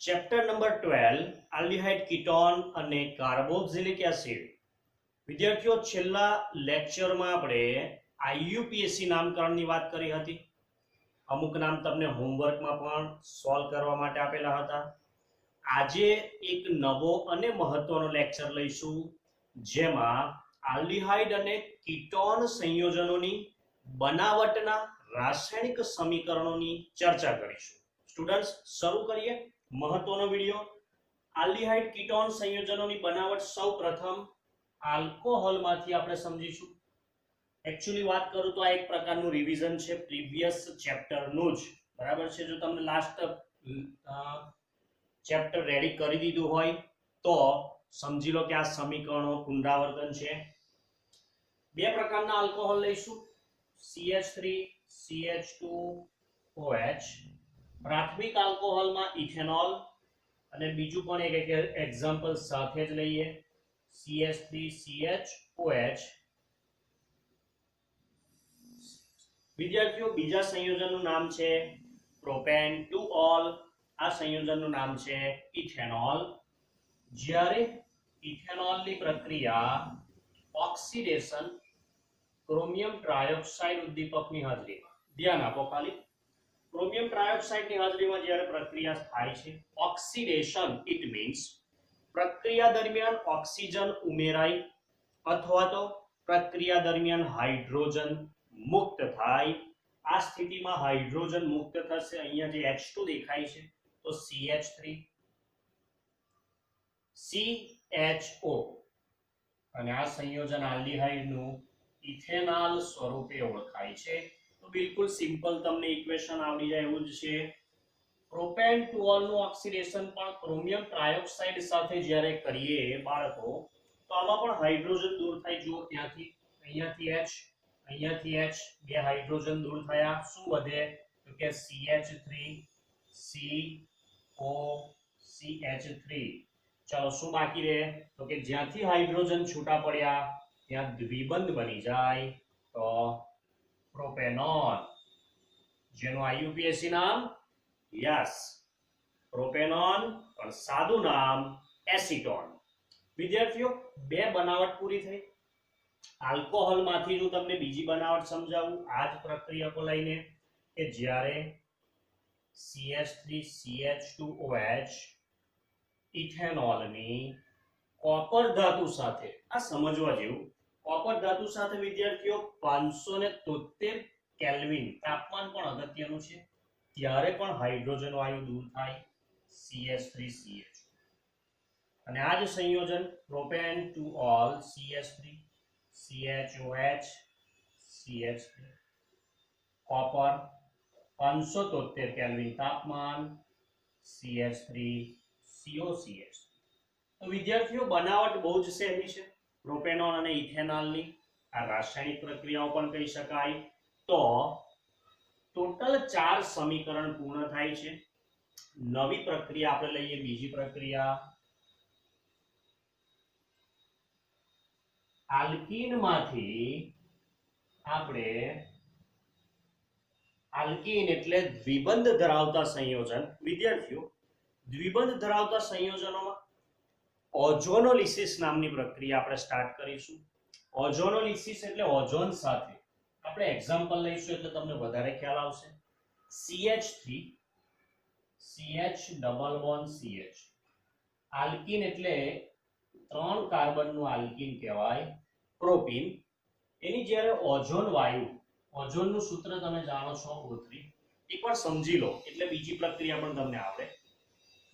Chapter number 12 aldehyde ketone અને carboxylic acid. વિદ્યાર્થીઓ, છેલ્લા લેક્ચરમાં આપણે આઈયુપીએસસી નામકરણની વાત કરી હતી. અમુક નામ તમને હોમવર્કમાં પણ સોલ્વ કરવા માટે આપેલા હતા. આજે એક નવો અને મહત્વનો લેક્ચર લઈશું, જેમાં આલ્ડિહાઇડ અને કીટોન સંયોજનોની બનાવટના રાસાયણિક સમીકરણોની ચર્ચા કરીશું. સ્ટુડન્ટ્સ, શરૂ કરીએ મહત્વનો વિડિયો. આલ્ડિહાઇડ કીટોન સંયોજનોની બનાવટ સૌપ્રથમ આલ્કોહોલમાંથી આપણે સમજીશું. एक्चुअली बात करूं तो आ एक प्रकारનું રિવિઝન છે પ્રીવિયસ ચેપ્ટરનું જ, બરાબર છે. જો તમને લાસ્ટ ચેપ્ટર રેડી કરી દીધું હોય તો સમજી લો કે આ સમીકરણો પુનરાવર્તન છે. બે પ્રકારના આલ્કોહોલ લઈશું, CH3 CH2OH. પ્રાથમિક આલ્કોહોલમાં ઇથેનોલ અને બીજું પણ એક એક્ઝામ્પલ સાથે જ લઈએ, CH3 CHOH. વિદ્યાર્થીઓ, બીજા સંયોજનનું નામ છે પ્રોપેન ટુ ઓલ. આ સંયોજનનું નામ છે ઇથેનોલ. જ્યારે ઇથેનોલની પ્રક્રિયા ઓક્સિડેશન ક્રોમિયમ ટ્રાયોક્સાઇડ ઉદ્દીપકની હાજરીમાં, ધ્યાન આપો ખાલી, ક્રોમિયમ ટ્રાયોક્સાઇડની હાજરીમાં જ્યારે પ્રક્રિયા થાય છે ઓક્સિડેશન, ઇટ મીન્સ પ્રક્રિયા દરમિયાન ઓક્સિજન ઉમેરાય અથવા તો પ્રક્રિયા દરમિયાન હાઇડ્રોજન મુક્ત થાય. આ સ્થિતિમાં હાઇડ્રોજન મુક્ત થશે. અહીંયા જે H2 દેખાય છે તો CH3 CHO અને આ સંયોજન આલ્ડિહાઇડનું ઇથેનોલ સ્વરૂપે ઓળખાય છે. તો બિલકુલ સિમ્પલ, તમને ઇક્વેશન આવડી જાય એવું જ છે. પ્રોપેન ટુ ઓલ નું ઓક્સિડેશન પણ ક્રોમિયમ ટ્રાયોક્સાઇડ સાથે જ્યારે કરીએ બાળકો, તો આમાં પણ હાઇડ્રોજન દૂર થાય. જુઓ, ત્યાંથી અહીંયાથી H, અહીંયાથી H, બે હાઇડ્રોજન દૂર થયા. શું વધે? તો કે CH3 COCH3. ચલો, શું બાકી રહે? તો કે જ્યાંથી હાઇડ્રોજન છૂટા પડ્યા ત્યાં દ્વિબંધ બની જાય તો પ્રોપેનોન, જેનું આઈયુપીએસસી નામ, યસ, પ્રોપેનોન, પણ સાદું નામ એસીટોન. વિદ્યાર્થીઓ, બે બનાવટ પૂરી થઈ. આલ્કોહોલમાંથી હું તમને બીજી બનાવટ સમજાવું આ જ પ્રક્રિયકો લઈને, કે જ્યારે CH3 CH2OH ઇથેનોલની કોપર ધાતુ સાથે, આ સમજવા જેવું, કોપર ધાતુ સાથે વિદ્યાર્થીઓ 573 કેલ્વિન તાપમાન પણ અગત્યનું છે, ત્યારે પણ હાઇડ્રોજન વાયુ દૂર થાય, CH3 CH. અને આ જ સંયોજન propane to all CH3 CHOH CH3, copper 573 kelvin તાપમાન, CH3 COCH. તો વિદ્યાર્થીઓ, બનાવટ બહુ જ સહેલી છે પ્રોપેનોન અને ઇથેનોલની. આ રાસાયણિક પ્રક્રિયાઓ પણ કહી શકાય. તો ટોટલ 4 સમીકરણ પૂર્ણ થાય છે. નવી પ્રક્રિયા આપણે લઈએ, બીજી પ્રક્રિયા. આલ્કીનમાંથી આપણે, આલ્કીન એટલે દ્વિબંધ ધરાવતા સંયોજન. વિદ્યાર્થીઓ, દ્વિબંધ ધરાવતા સંયોજનોમાં ઓઝોનોલિસિસ નામની પ્રક્રિયા આપણે સ્ટાર્ટ કરીશું. ઓઝોનોલિસિસ એટલે ઓઝોન સાથે. આપણે એક્ઝામ્પલ લઈશું એટલે તમને વધારે ખ્યાલ આવશે. CH3 CH double bond CH. Alkene એટલે 3 કાર્બનનું આલ્કીન કહેવાય, પ્રોપીન. એની જ્યારે ઓઝોન વાયુ, ઓઝોનનું સૂત્ર તમે જાણો છો O3, એકવાર સમજી લો એટલે બીજી પ્રક્રિયા પણ તમને આવડે.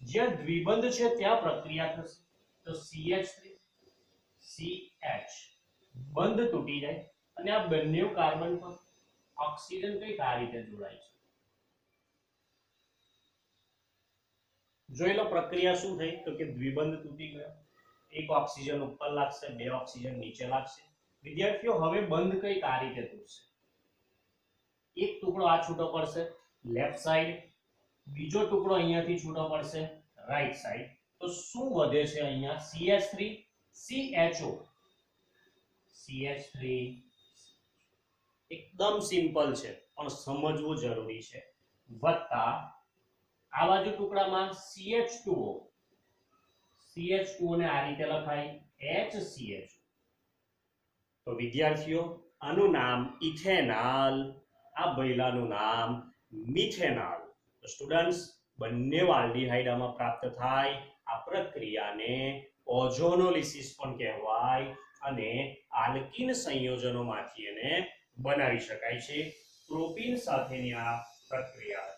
જ્યાં દ્વિબંધ છે ત્યાં પ્રક્રિયા થશે. તો CH3 CH બંધ તૂટી જાય અને આ બંને કાર્બન પર ઓક્સિજન કઈ આ રીતે જોડાય છે. જોઈ લો પ્રક્રિયા શું થઈ, તો કે દ્વિબંધ તૂટી ગયો. એક ઓક્સિજન ઉપર લાગશે, બે ઓક્સિજન નીચે લાગશે. વિદ્યાર્થીઓ, હવે બંધ કઈ આ રીતે તૂટશે. એક ટુકડો આ છૂટો પડશે લેફ્ટ સાઈડ, બીજો ટુકડો અહીંયાથી છૂટો પડશે રાઈટ સાઈડ. તો શું વધે છે અહીંયા? CH3 CHO. CH3 એકદમ સિમ્પલ છે પણ સમજવું જરૂરી છે. વત્તા આ બાજુ ટુકડામાં CH2O ને આ રીતે લખાય HCH. તો વિદ્યાર્થીઓ આનું નામ ઇથેનોલ, આ ભૈલાનું નામ મિથેનોલ. તો સ્ટુડન્ટ્સ બંને આલ્ડીહાઇડ આમાં પ્રાપ્ત થાય. આ પ્રક્રિયાને ઓઝોનોલિસિસ પણ કહેવાય અને આલ્કીન સંયોજનોમાંથી એને બનાવી શકાય છે. પ્રોપીન સાથેની આ પ્રક્રિયા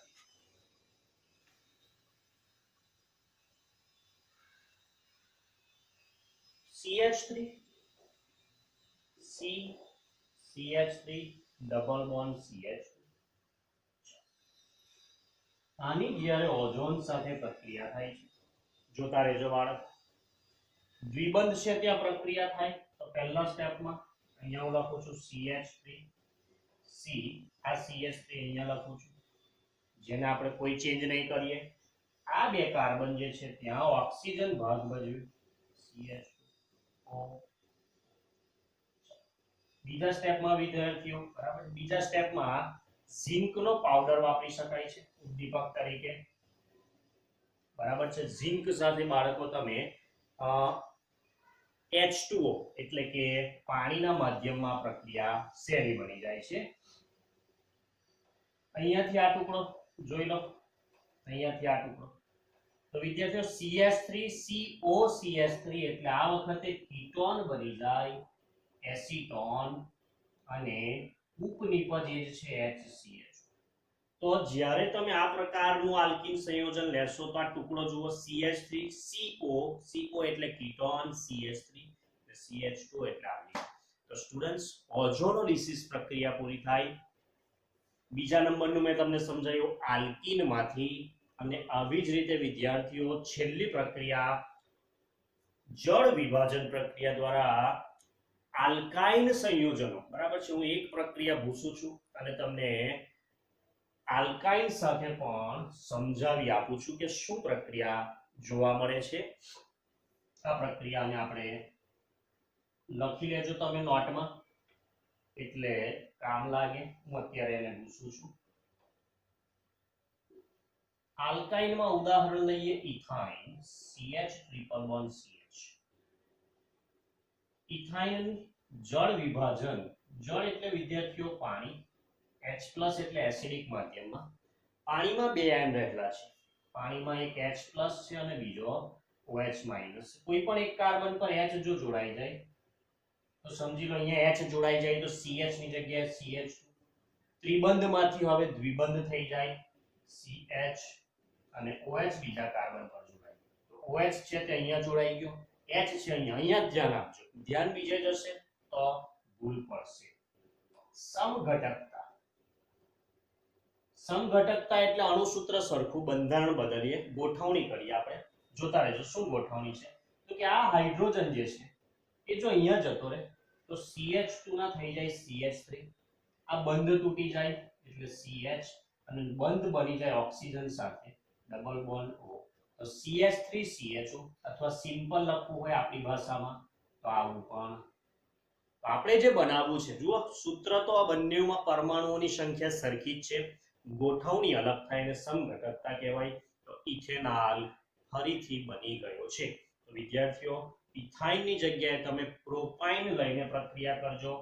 CH3 C CH3 double bond CH2. આની જ્યારે ઓઝોન સાથે પ્રક્રિયા થાય છે, જોતા રહેજો બાળક. દ્વિબંધ છે ત્યાં પ્રક્રિયા થાય તો પહેલા સ્ટેપમાં અહીંયા હું લખું છું CH3 C, આ CH3 અહીંયા લખું છું, જેને આપણે કોઈ ચેન્જ નહીં કરીએ. આ બે કાર્બન જે છે ત્યાં ઓક્સિજન ભાગ ભજવ્યું CH2O. બીજા સ્ટેપમાં વિદ્યાર્થીઓ બરાબર, બીજા સ્ટેપમાં ઝિંકનો પાવડર વાપરી શકાય છે ઉદ્દીપક તરીકે. બરાબર છે. ઝિંક સાથે બાળકો તમે H2O એટલે કે પાણીના માધ્યમમાં પ્રક્રિયા સહેલી બની જાય છે. અહીંયાથી આ ટુકડો જોઈ લો, અહીંયાથી આ ટુકડો. તો વિદ્યાર્થીઓ CH3COCH3 એટલે આ વખતે કીટોન બની જાય એસીટોન અને ઉપનિપજ જે છે HCH. તો જ્યારે તમે આ પ્રકારનું આલ્કીન સંયોજન લેશો તો આ ટુકડો જુઓ CH3CO એટલે કીટોન, CH3 CH2 એટલે આલ્કીન. તો સ્ટુડન્ટ્સ ઓઝોનોલિસિસ પ્રક્રિયા પૂરી થાય. બીજા નંબરનું મેં તમને સમજાવ્યું આલ્કીનમાંથી. અને આવી જ રીતે વિદ્યાર્થીઓ છેલ્લી પ્રક્રિયા જળ વિભાજન પ્રક્રિયા દ્વારા આલ્કાઇન સંયોજનો. બરાબર છે. હું એક પ્રક્રિયા ભૂસું છું અને તમને આલ્કાઇન સાથે પણ સમજાવી આપું છું કે શું પ્રક્રિયા જોવા મળે છે. આ પ્રક્રિયાને આપણે લખી લેજો તમે નોટમાં, એટલે કામ લાગે. હું અત્યારે એને ભૂસું છું. આલ્કાઇનમાં ઉદાહરણ લઈએ ethyne CH triple bond CH. Ethyne જળ વિભાજન, જળ એટલે વિદ્યાર્થીઓ પાણી, H+ એટલે એસિડિક માધ્યમમાં. પાણીમાં બે આયન રહેલા છે. પાણીમાં એક H+ છે અને બીજો OH-. કોઈ પણ એક કાર્બન પર H જો જોડાઈ જાય તો સમજી લો અહીંયા H જોડાઈ જાય તો CH ની જગ્યાએ CH. ત્રિબંધમાંથી હવે દ્વિબંધ થઈ જાય CH અને OH બીજા કાર્બન પર જોડાય. તો OH છે તે અહીંયા જોડાઈ ગયો, H છે અહીંયા. અહીંયા ધ્યાન આપજો, ધ્યાન બીજે જશે તો ભૂલ પડશે. સમઘટકતા, સમઘટકતા એટલે અણુસૂત્ર સરખું બંધારણ બદલીએ, ગોઠવણી કરીએ આપણે. જોતા રહેજો શું ગોઠવણી છે. તો કે આ હાઇડ્રોજન જે છે એ જો અહીંયા જતો રહે તો CH2 ના થઈ જાય CH3. આ બંધ તૂટી જાય એટલે CH અને બંધ બની જાય ઓક્સિજન સાથે ડબલ બોન્ડ O. તો CH3CHO અથવા સિમ્પલ લખવું હોય આપણી ભાષામાં તો આવું પણ. તો આપણે જે બનાવવું છે જુઓ સૂત્ર તો આ બંનેમાં પરમાણુઓની સંખ્યા સરખી જ છે, ગોઠવણી અલગ થાય અને સમઘટકતા કહેવાય. તો ઇથેનોલ ફરીથી બની ગયો છે. તો વિદ્યાર્થીઓ ઇથાઇન ની જગ્યાએ તમે પ્રોપાઇન લઈને પ્રક્રિયા કરજો.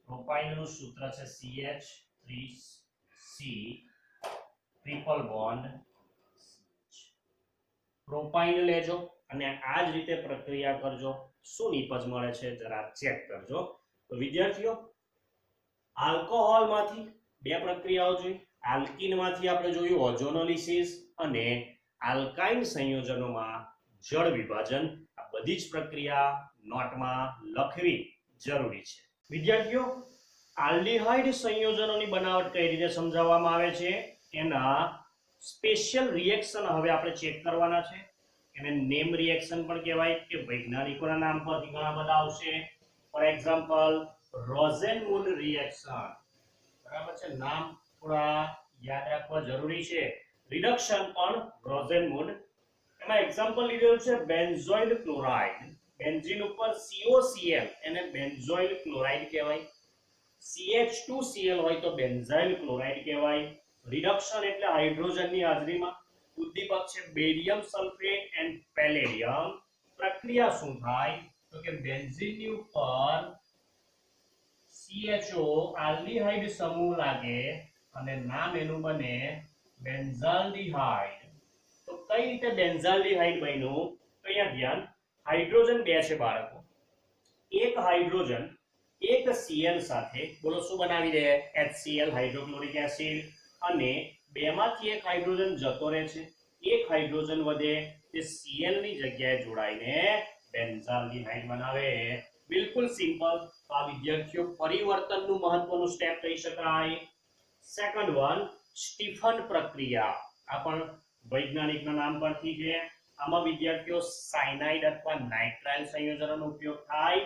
પ્રોપાઇન નું સૂત્ર છે CH3C ટ્રિપલ બોન્ડ. પ્રોપાઇન લેજો અને આ જ રીતે પ્રક્રિયા કરજો. શું નિપજ મળે છે જરા ચેક કરજો. તો વિદ્યાર્થીઓ આલ્કોહોલમાંથી બે પ્રક્રિયાઓ જોઈ. આલ્કીનમાંથી આપણે જોયું ઓઝોનોલિસિસ અને આલ્કાઇન સંયોજનોમાં જળ વિભાજન. આ બધી જ પ્રક્રિયા નોટમાં લખવી જરૂરી છે. વિદ્યાર્થીઓ આલ્ડીહાઇડ સંયોજનોની બનાવટ કઈ રીતે સમજાવવામાં આવે છે એના સ્પેશિયલ રિએક્શન હવે આપણે ચેક કરવાના છે. એને નેમ રિએક્શન પણ કહેવાય કે વૈજ્ઞાનિકોના નામ પરથી ઘણા બધા આવશે. For example Rosenmund reaction. બરાબર છે, નામ થોડા યાદ રાખવા જરૂરી છે. રિડક્શન પણ રોઝેનમુન્ડ. એમાં એક્ઝામ્પલ લીધેલું છે બેન્ઝોઇલ ક્લોરાઇડ. બેન્ઝીન ઉપર COCl એને બેન્ઝોઇલ ક્લોરાઇડ કહેવાય. CH2Cl હોય તો બેન્ઝાઇલ ક્લોરાઇડ કહેવાય. રિડક્શન એટલે હાઇડ્રોજનની હાજરીમાં ઉદ્દીપક છે બેરિયમ સલ્ફેટ એન્ડ પેલેડિયમ. પ્રક્રિયા શું થાય તો કે બેન્ઝીનની ઉપર CHO આલ્ડીહાઇડ સમૂહ લાગે અને નામ એનું બને બેન્ઝાલ્ડીહાઇડ. તો કઈ રીતે બેન્ઝાલ્ડીહાઇડ બન્યું તો અહીંયા ધ્યાન, હાઇડ્રોજન બે છે બાળકો, એક હાઇડ્રોજન એક Cl સાથે બોલો શું બનાવી દે HCl હાઇડ્રોક્લોરિક એસિડ, અને બેમાંથી એક હાઇડ્રોજન જતો રહે છે, એક હાઇડ્રોજન વધે તે Cl ની જગ્યાએ જોડાઈને બેન્ઝાલ્ડીહાઇડ બનાવે. બિલકુલ સિમ્પલ. તો આ વિદ્યાર્થીઓ પરિવર્તનનું મહત્વનું સ્ટેપ કહી શકાય. સેકન્ડ વન સ્ટીફન પ્રક્રિયા. આ પણ વૈજ્ઞાનિકના નામ પરથી છે. આમાં વિદ્યાર્થીઓ સાયનાઇડ અથવા નાઇટ્રાઇલ સંયોજનોનો ઉપયોગ થાય.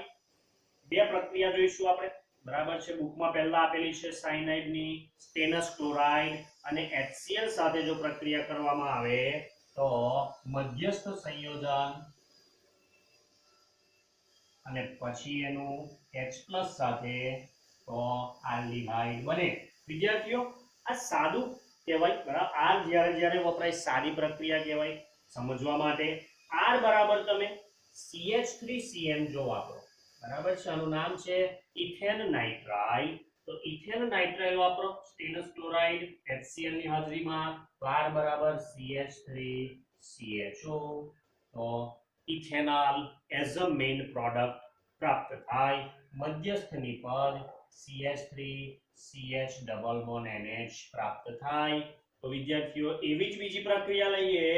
બે પ્રક્રિયા જોઈશું આપણે, બરાબર છે. બુકમાં પહેલા આપેલી છે સાયનાઇડની, સ્ટેનસ ક્લોરાઇડ અને HCl સાથે જો પ્રક્રિયા કરવામાં આવે તો મધ્યસ્થ સંયોજન અને પછી એનું H+ સાથે તો આલ્ડીહાઇડ બને. વિદ્યાર્થીઓ આ સાદું કહેવાય, બરાબર. R જ્યારે વપરાય સાદી પ્રક્રિયા કહેવાય. સમજવા માટે R બરાબર તમે CH3CN જો વાપરો, બરાબર છે. આનું નામ છે ઇથેન નાઇટ્રાઇલ. તો ઇથેન નાઇટ્રાઇલ વાપરો સ્ટેનસ ક્લોરાઇડ HCl ની હાજરીમાં, તો R બરાબર CH3CHO. તો ethanol as a main product પ્રાપ્ત થાય. મધ્યસ્થની પદ CH3CH ડબલ બોન્ડ NH પ્રાપ્ત થાય. તો વિદ્યાર્થીઓ એવી જ બીજી પ્રક્રિયા લઈએ,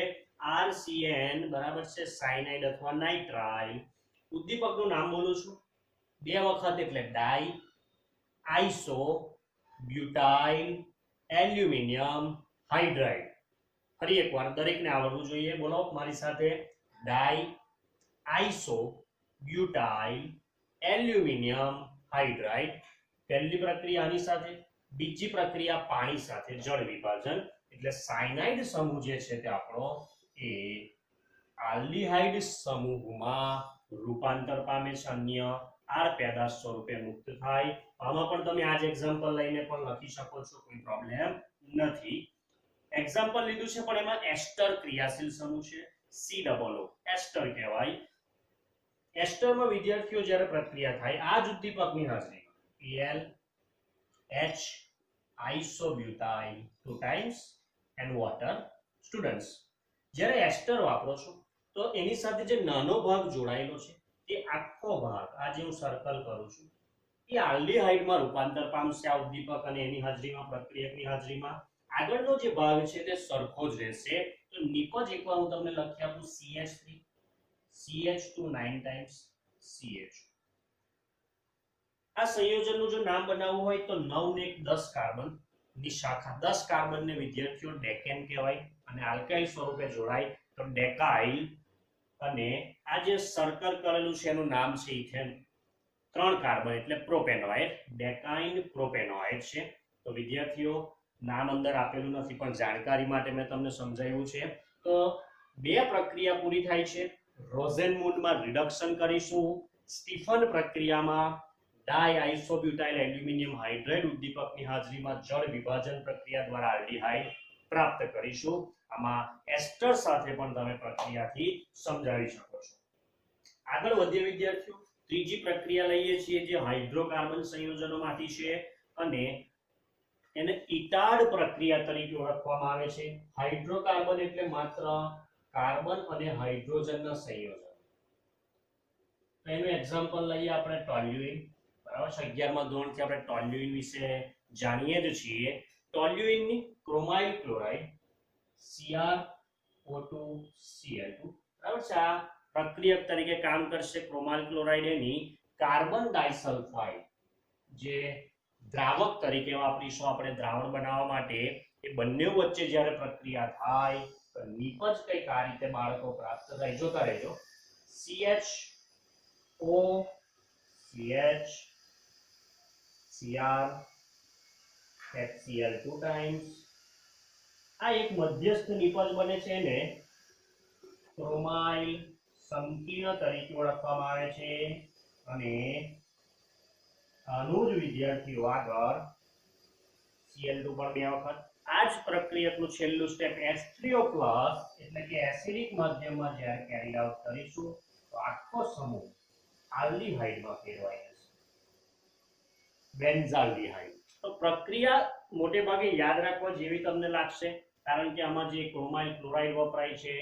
RCN બરાબર છે સાયનાઇડ અથવા નાઇટ્રાઇલ. ઉદ્દીપકનું નામ બોલું છું બે વખત એટલે ડાઈ, આઇસો બ્યુટાઇલ એલ્યુમિનિયમ હાઇડ્રાઇડ. ફરી એકવાર દરેકને આવડવું જોઈએ, બોલો મારી સાથે. ડાઈ, આઇસો બ્યુટાઇલ એલ્યુમિનિયમ હાઇડ્રાઇડ. પહેલી પ્રક્રિયા આની સાથે, બીજી પ્રક્રિયા પાણી સાથે, જળ વિભાજન. એટલે સાયનાઇડ સમૂહ જે છે તે આપણો એ આલ્ડીહાઇડ સમૂહમાં રૂપાંતર પામે છે, અન્ય આર પેદાશ સ્વરૂપે મુક્ત થાય. આમાં પણ તમે આ જ એક્ઝામ્પલ લઈને પણ લખી શકો છો, કોઈ પ્રોબ્લેમ નથી. એક્ઝામ્પલ લીધું છે પણ એમાં એસ્ટર ક્રિયાશીલ સમૂહ છે, COO એસ્ટર કહેવાય. એસ્ટરમાં વિદ્યાર્થીઓ જ્યારે પ્રક્રિયા થાય આ જ ઉદ્દીપકની હાજરીમાં PLH isobutyl 2 times and water. Students જ્યારે એસ્ટર વાપરો છો તો એની સાથે જે નાનો ભાગ જોડાયેલો છે તે આખો ભાગ, આ જે હું સર્કલ કરું છું, એ આલ્ડીહાઇડમાં રૂપાંતર પામશે આ ઉદ્દીપક અને એની હાજરીમાં, પ્રક્રિયકની હાજરીમાં. આગળનો જે ભાગ છે તે સરખો જ રહેશે. તો નિપજ એકવાર હું તમને લખી આપું, CH3 CH2 9 times CH. આ સંયોજનનું જો નામ બનાવવું હોય તો 9 ને 10 કાર્બન ની શાખા, 10 કાર્બન ને વિદ્યાર્થીઓ ડેકેન કહેવાય, અને આલ્કાઇલ સ્વરૂપે જોડાય તો ડેકાઇલ. અને આ જે સર્કલ કરેલું છે એનું નામ છે ઇથેન. 3 કાર્બન એટલે પ્રોપેનોઇડ, ડેકાઇન પ્રોપેનોઇડ છે. તો વિદ્યાર્થીઓ નામ અંદર આપેલું નથી પણ જાણકારી માટે મેં તમને સમજાવ્યું છે. તો બે પ્રક્રિયા પૂરી થાય છે. રોઝેનમુન્ડમાં રિડક્શન કરીશું, સ્ટીફન પ્રક્રિયામાં ડાઇઆઇસોબ્યુટાઇલ એલ્યુમિનિયમ હાઇડ્રાઇડ ઉદ્દીપકની હાજરીમાં જળ વિભાજન પ્રક્રિયા દ્વારા આલ્ડીહાઇડ પ્રાપ્ત કરીશું. આમાં એસ્ટર સાથે પણ તમે પ્રક્રિયાથી સમજાવી શકો છો. આગળ વધીએ વિદ્યાર્થીઓ, ત્રીજી પ્રક્રિયા લઈએ છીએ જે હાઇડ્રોકાર્બન સંયોજનોમાંથી છે અને એને ઇટાડ પ્રક્રિયા તરીકે ઓળખવામાં આવે છે. હાઇડ્રોકાર્બન એટલે માત્ર કાર્બન અને હાઇડ્રોજનના સંયોજન. તો એનું એક્ઝામ્પલ લઈએ આપણે ટોલ્યુઇન, બરાબર છે. 11મા ધોરણથી આપણે ટોલ્યુઇન વિશે જાણીએ જ છીએ. ટોલ્યુઇનની ક્રોમાઇલ ક્લોરાઇડ CrO2Cl2, બરાબર છે, આ પ્રક્રિયક તરીકે કામ કરશે. ક્રોમાઇલ ક્લોરાઇડ એની કાર્બન ડાઇસલ્ફાઇડ જે દ્રાવક તરીકે વાપરીશું આપણે દ્રાવણ બનાવવા માટે. એ બંને વચ્ચે જ્યારે પ્રક્રિયા થાય તો નિપજ કંઈક આ રીતે બાળકો પ્રાપ્ત થાય. જોતા રહેજો, CHO CH Cr HCl 2 times. આ એક મધ્યસ્થ નિપજ બને છે, એને ક્રોમાઇલ સંકીર્ણ તરીકે ઓળખવામાં આવે છે. અને આનું જ વિદ્યાર્થીઓ આગળ Cl2 પણ બે વખત, આ જ પ્રક્રિયકનું છેલ્લું સ્ટેપ H3O+ એટલે કે એસિડિક માધ્યમમાં જ્યારે કેરી આઉટ કરીશું તો આખો સમૂહ આલ્ડીહાઇડમાં ફેરવાઈ જશે, બેન્ઝાલ્ડીહાઇડ. તો પ્રક્રિયા મોટે ભાગે યાદ રાખવા જેવી તમને લાગશે, કારણ કે આમાં જે ક્રોમાઇલ ક્લોરાઇડ વપરાય છે,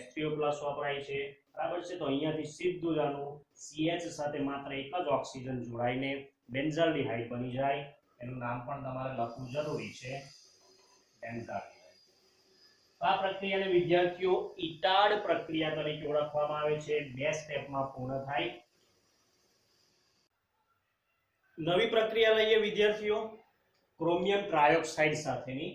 H3O+ વપરાય છે, બરાબર છે. તો અહીંયાથી સીધું જ આનું CH સાથે માત્ર એક જ ઓક્સિજન જોડાઈને બેન્ઝાલ્ડીહાઇડ બની જાય. એનું નામ પણ તમારે લખવું જરૂરી છે, બેન્ઝાલ્ડીહાઇડ. આ પ્રક્રિયાને વિદ્યાર્થીઓ ઇટાડ પ્રક્રિયા તરીકે ઓળખવામાં આવે છે. 2 સ્ટેપમાં પૂર્ણ થાય. નવી પ્રક્રિયા લઈએ વિદ્યાર્થીઓ, ક્રોમિયમ ટ્રાયોક્સાઇડ સાથેની.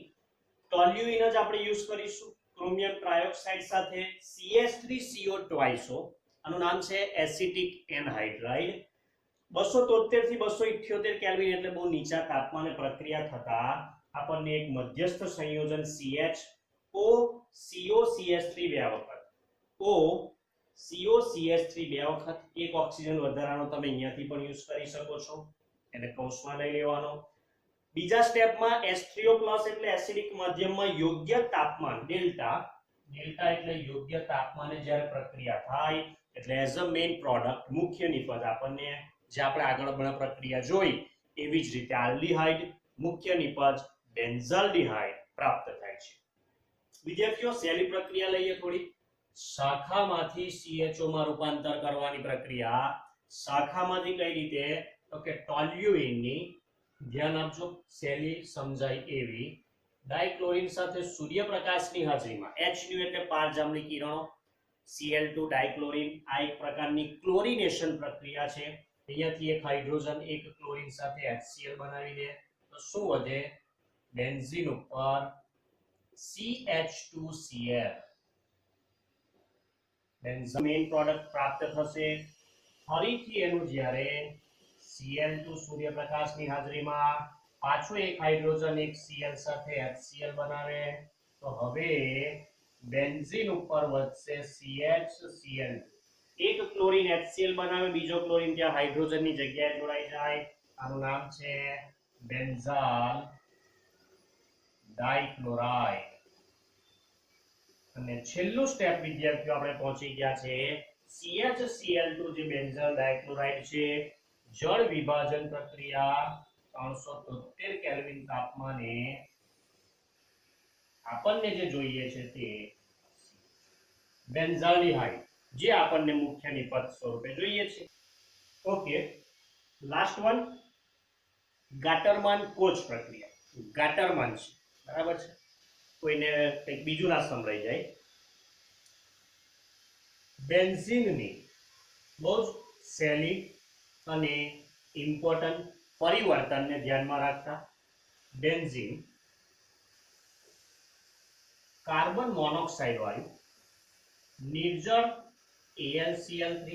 ટોલ્યુઇન જ આપણે યુઝ કરીશું. ક્રોમિયમ ટ્રાયોક્સાઇડ સાથે CH3CO2. આનું નામ છે એસિટિક એનહાઇડ્રાઇડ. 273 થી 278 કેલ્વિન એટલે બહુ નીચા તાપમાને પ્રક્રિયા થતા આપણને એક મધ્યસ્થ સંયોજન CHOCOCH3 બે વખત OCOCH3 બે વખત એક ઓક્સિજન વધારાનો તમે અહીંયાથી પણ યુઝ કરી શકો છો, એને કૌંસમાં લઈ લેવાનો. બીજા સ્ટેપમાં H3O+ એટલે એસિડિક માધ્યમમાં યોગ્ય તાપમાન ડેલ્ટા એટલે યોગ્ય તાપમાને જ્યારે પ્રક્રિયા થાય એટલે એઝ અ મેઇન પ્રોડક્ટ મુખ્ય નિપજ આપણને જે આપણે આગળ પ્રક્રિયા જોઈ એવી જ રીતે આલ્ડીહાઇડ મુખ્ય નિપજ બેન્ઝાલ્ડીહાઇડ પ્રાપ્ત થાય છે. વિદ્યાર્થીઓ સહેલી પ્રક્રિયા લઈએ થોડી. શાખામાંથી CHO માં રૂપાંતર કરવાની પ્રક્રિયા. શાખામાંથી કઈ રીતે? તો કે ટોલ્યુઇનની, ધ્યાન આપજો સહેલી સમજાય એવી, ડાઇક્લોરિન સાથે સૂર્યપ્રકાશની હાજરીમાં HNu એટલે પારજાંબલી કિરણો, Cl2 ડાઇક્લોરિન આ એક પ્રકારની ક્લોરિનેશન પ્રક્રિયા છે. અહીંયાથી એક હાઇડ્રોજન એક ક્લોરીન સાથે HCl બનાવી દે તો શું વધે? બેન્ઝીન ઉપર CH2Cl, બેન્ઝીન મેઇન પ્રોડક્ટ પ્રાપ્ત થશે. ફરીથી એનું જ્યારે Cl2 સૂર્યપ્રકાશની હાજરીમાં પાછો એક હાઇડ્રોજન એક Cl સાથે HCl બનાવે તો હવે બેન્ઝીન ઉપર વધશે CHCl2. એક ક્લોરીન HCl બનાવે, બીજો ક્લોરીન ત્યાં હાઇડ્રોજનની જગ્યાએ જોડાઈ જાય. આનું નામ છે બેન્ઝાલ ડાઇક્લોરાઇડ. અને છેલ્લું સ્ટેપ વિદ્યાર્થીઓ આપણે પહોંચી ગયા છે CHCl2 જે બેન્ઝાલ ડાઇક્લોરાઇડ છે, જળ વિભાજન પ્રક્રિયા 373 કેલ્વિન તાપમાને આપણને જે જોઈએ છે તે બેન્ઝાલ્ડીહાઇડ જે આપણને મુખ્ય નિપજ સ્વરૂપે જોઈએ છે. ઓકે, લાસ્ટ વન ગાટરમાન કોચ પ્રક્રિયા. ગાટરમાન છે, બરાબર છે, કોઈને કંઈક બીજું ના સંભળાઈ જાય. બેન્ઝીનની બહુ જ સહેલી અને ઇમ્પોર્ટન્ટ પરિવર્તનને ધ્યાનમાં રાખતા બેન્ઝીન કાર્બન મોનોક્સાઇડ વાળું નિર્જળ AlCl3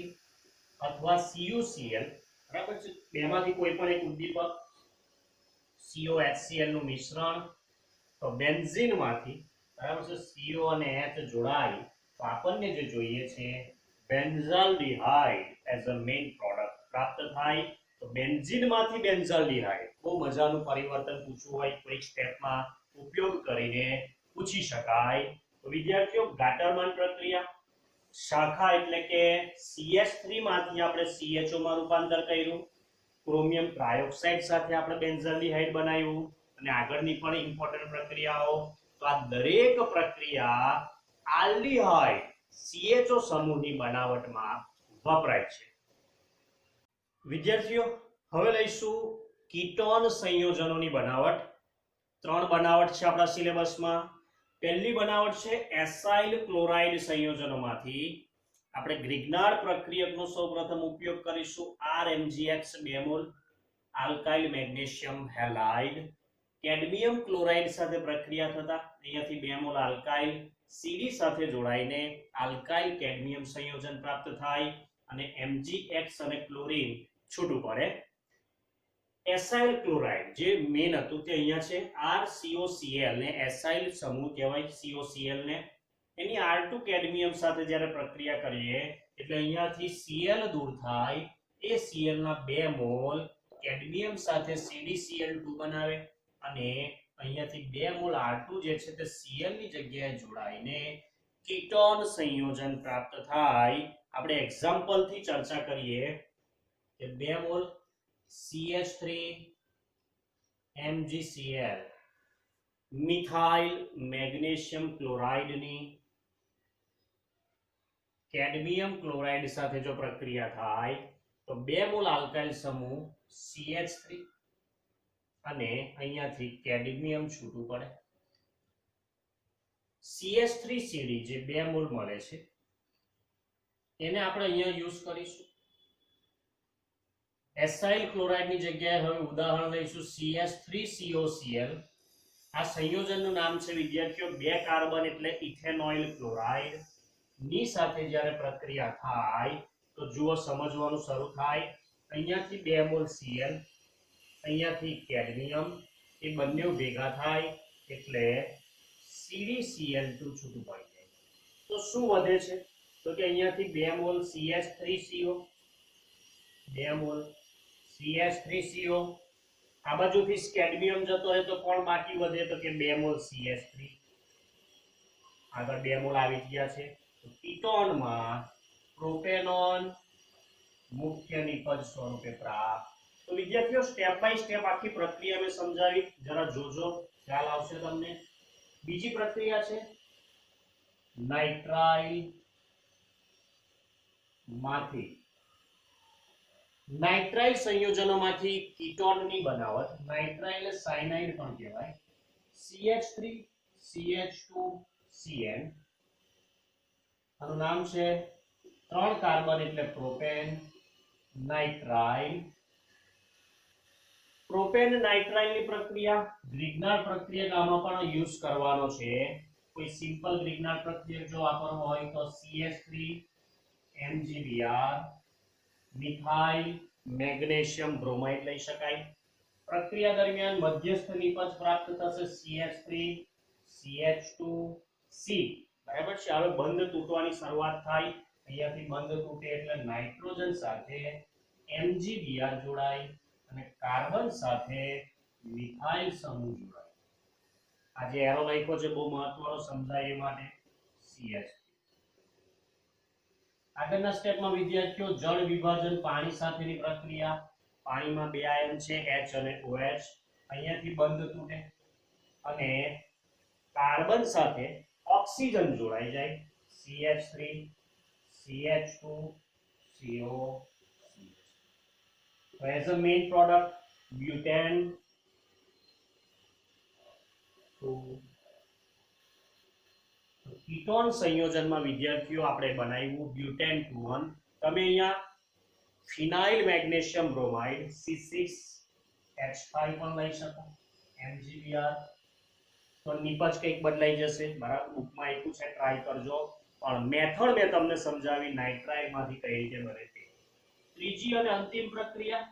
અથવા CuCl, બરાબર છે, બેમાંથી કોઈ પણ એક ઉદ્દીપક COHCl નું મિશ્રણ. તો બેન્ઝીનમાંથી, બરાબર છે, CO અને H જોડાય તો આપણને જે જોઈએ છે બેન્ઝાલ્ડીહાઇડ એઝ અ મેઇન પ્રોડક્ટ પ્રાપ્ત થાય. તો બેન્ઝીનમાંથી બેન્ઝાલ્ડીહાઇડ બહુ મજાનું પરિવર્તન પૂછવું હોય કોઈ સ્ટેપમાં ઉપયોગ કરીને પૂછી શકાય. તો વિદ્યાર્થીઓ ગાટરમાન પ્રક્રિયા, શાખા એટલે કે CH3 માંથી આપણે CHO માં રૂપાંતર કર્યું, ક્રોમિયમ ટ્રાયોક્સાઇડ સાથે આપણે બેન્ઝાલ્ડીહાઇડ બનાવ્યું અને આગળની પણ ઇમ્પોર્ટન્ટ પ્રક્રિયાઓ. તો આ દરેક પ્રક્રિયા આલ્ડીહાઇડ CHO સમૂહની બનાવટમાં વપરાય છે. વિદ્યાર્થીઓ હવે લઈશું કીટોન સંયોજનોની બનાવટ. 3 બનાવટ છે આપણા સિલેબસમાં. પહેલી બનાવટ છે એસાઇલ ક્લોરાઇડ સંયોજનોમાંથી આપણે ગ્રિગ્નાર્ડ પ્રક્રિયકનો સૌપ્રથમ ઉપયોગ કરીશું. RMgX બેમોલ alkyl magnesium halide cadmium chloride સાથે પ્રક્રિયા થતા અહીંયાથી બેમોલ આલ્કાઇલ CD સાથે જોડાઈને આલ્કાઇલ કેડમિયમ સંયોજન પ્રાપ્ત થાય અને MgX અને ક્લોરીન છૂટું પડે. એસાઇલ ક્લોરાઇડ જે મેન હતું તે અહીંયા છે RCOCl ને એસાઇલ સમૂહ કહેવાય COCl ને. એની R2 કેડમિયમ સાથે જ્યારે પ્રક્રિયા કરીએ એટલે અહીંયાથી Cl દૂર થાય, એ Cl ના 2 મોલ કેડમિયમ સાથે CdCl2 બનાવે અને અહીંયાથી 2 મોલ R2 જે છે તે Cl ની જગ્યાએ જોડાઈને કીટોન સંયોજન પ્રાપ્ત થાય. આપણે એક્ઝામ્પલ થી ચર્ચા કરીએ કે 2 mall CH3 MgCl methyl magnesium chloride ની કેડમિયમ ક્લોરાઇડ સાથે જો પ્રક્રિયા થાય તો 2 મોલ આલ્કાઇલ સમૂહ CH3 અને અહીંયાથી કેડમિયમ છૂટું પડે. CH3Cd જે 2 મોલ મળે છે એને આપણે અહીંયા યુઝ કરીશું. એસાઇલ ક્લોરાઇડ ની જગ્યાએ હવે ઉદાહરણ લઈશું CH3COCl. આ સંયોજનનું નામ છે વિદ્યાર્થીઓ 2 કાર્બન એટલે ઇથેનોઇલ ક્લોરાઇડ ની સાથે જ્યારે પ્રક્રિયા થાય તો જુઓ સમજવાનું શરૂ થાય. અહીંયાથી 2 મોલ Cl, અહીંયાથી કેડમિયમ, એ બંને ભેગા થાય એટલે CdCl2 છૂટું પડી જાય. તો શું વધે છે તો કે અહીંયાથી 2 મોલ CH3CO, 2 મોલ CH3CO, આ બાજુથી કેડમિયમ જતો રહે તો કોણ બાકી વધે તો કે 2 મોલ CH3, આગળ 2 મોલ આવી ગયા છે. તો કીટોનમાં પ્રોપેનોન મુખ્ય નિપજ સ્વરૂપે પ્રાપ્ત. તો વિદ્યાર્થીઓ સ્ટેપ બાય સ્ટેપ આખી પ્રક્રિયા મેં સમજાવી, જરા જોજો ખ્યાલ આવશે તમને. બીજી પ્રક્રિયા છે નાઇટ્રાઇલ માંથી નાઇટ્રાઇલ સંયોજનોમાંથી કીટોનની બનાવટ, નાઇટ્રાઇલ સાયનાઇડ પણ કહેવાય. CH3 CH2 CN, આનું નામ છે 3 કાર્બન એટલે પ્રોપેન નાઇટ્રાઇલ. પ્રોપેન નાઇટ્રાઇલ ની પ્રક્રિયા ગ્રિગ્નાર્ડ પ્રક્રિયા આમાં પણ યુઝ કરવાનો છે. કોઈ સિમ્પલ ગ્રિગ્નાર્ડ પ્રક્રિયા જો વાપરવો હોય તો CH3 MgBr methyl magnesium bromide લઈ શકાય. પ્રક્રિયા દરમિયાન મધ્યસ્થ નિપજ પ્રાપ્ત થશે CH3 CH2C. બરાબર છે. હવે બંધ તૂટવાની શરૂઆત થાય. અહીંયાથી બંધ તૂટે એટલે નાઇટ્રોજન સાથે MgBr જોડાય અને કાર્બન સાથે મિથાઇલ સમૂહ જોડાય. આ જે એરો લખ્યો છે બહુ મહત્વનો સમજાય એ માટે CH. આગળના સ્ટેપમાં વિદ્યાર્થીઓ જળ વિભાજન પાણી સાથેની પ્રક્રિયા. પાણીમાં 2 આયન છે H અને OH. અહીંયાથી બંધ તૂટે અને કાર્બન સાથે ઓક્સિજન જોડાઈ જાય CH3 CH2 CO. So as a main product butane to ketone સંયોજનમાં વિદ્યાર્થીઓ આપણે બનાવ્યું બ્યુટેન 2 તમે અહીંયા ફિનાઇલ મેગ્નેશિયમ બ્રોમાઇડ C6H5 પણ લઈ શકો MgBr. તો નિપજ કંઈક બદલાઈ જશે. બરાબર, બુકમાં આપ્યું છે, ટ્રાય કરજો. પણ મેથડ મેં તમને સમજાવી નાઇટ્રાઇલમાંથી કઈ રીતે બને તે. ત્રીજી અને અંતિમ પ્રક્રિયા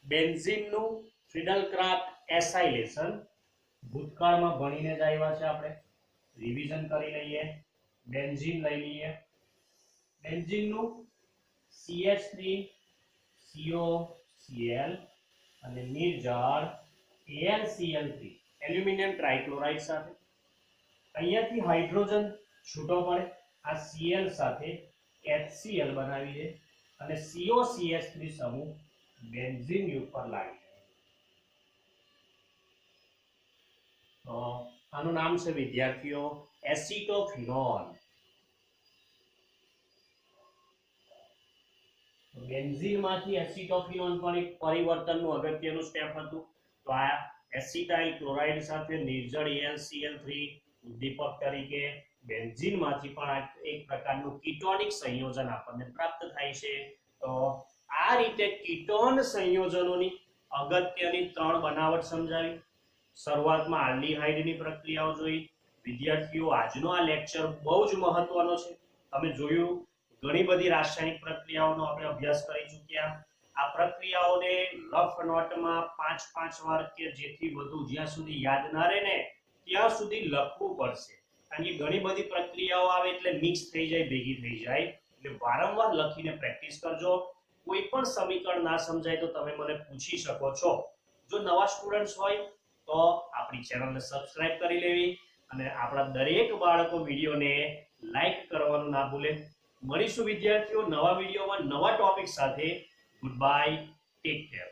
બેન્ઝીનનું ફ્રીડલક્રાફ્ટ એસાઇલેશન. ભૂતકાળમાં ભણીને જ આવ્યા છે, આપણે રિવિઝન કરી લઈએ. બેન્ઝીન લઈ લઈએ. બેન્ઝીનનું CH3 COCl અને નિર્જળ AlCl3 એલ્યુમિનિયમ ટ્રાઇક્લોરાઇડ સાથે. અહીંયાથી હાઇડ્રોજન છૂટો પડે, આ Cl સાથે HCl બનાવી દે અને COCH3 સમૂહ બેન્ઝીન ઉપર લાગી જાય. તો આનું નામ છે વિદ્યાર્થીઓ એસિટોફિનોલ. બેન્ઝીનમાંથી એસિટોફિનોલ પણ એક પરિવર્તનનું અગત્યનું સ્ટેપ હતું. તો આ એસિટાઇલ ક્લોરાઇડ સાથે નિર્જળ AlCl3 ઉદ્દીપક તરીકે બેન્ઝીનમાંથી પણ એક પ્રકારનું કીટોનિક સંયોજન આપણને પ્રાપ્ત થાય છે. તો આ રીતે કીટોન સંયોજનોની અગત્યની 3 બનાવટ સમજાવી. શરૂઆતમાં આલ્ડીહાઇડની પ્રક્રિયાઓ જોઈ. વિદ્યાર્થીઓ આજનો આ લેક્ચર બહુ જ મહત્વનો છે. તમે જોયું ઘણી બધી રાસાયણિક પ્રક્રિયાઓનો આપણે અભ્યાસ કરી ચૂક્યા. આ પ્રક્રિયાઓને રફ નોટમાં 5 વાર કે જેથી વધુ જ્યાં સુધી યાદ ના રહે ને ત્યાં સુધી લખવું પડશે. કારણ કે ઘણી બધી પ્રક્રિયાઓ આવે એટલે મિક્સ થઈ જાય, ભેગી થઈ જાય. એટલે વારંવાર લખીને પ્રેક્ટિસ કરજો. કોઈ પણ સમીકરણ ના સમજાય તો તમે મને પૂછી શકો છો. જો નવા સ્ટુડન્ટ્સ હોય તો આપણી ચેનલને સબસ્ક્રાઇબ કરી લેવી અને આપણા દરેક બાળકો વિડીયોને લાઈક કરવાનું ના ભૂલે. મળીશું વિદ્યાર્થીઓ નવા વિડીયોમાં નવા ટોપિક સાથે. Good bye, take care.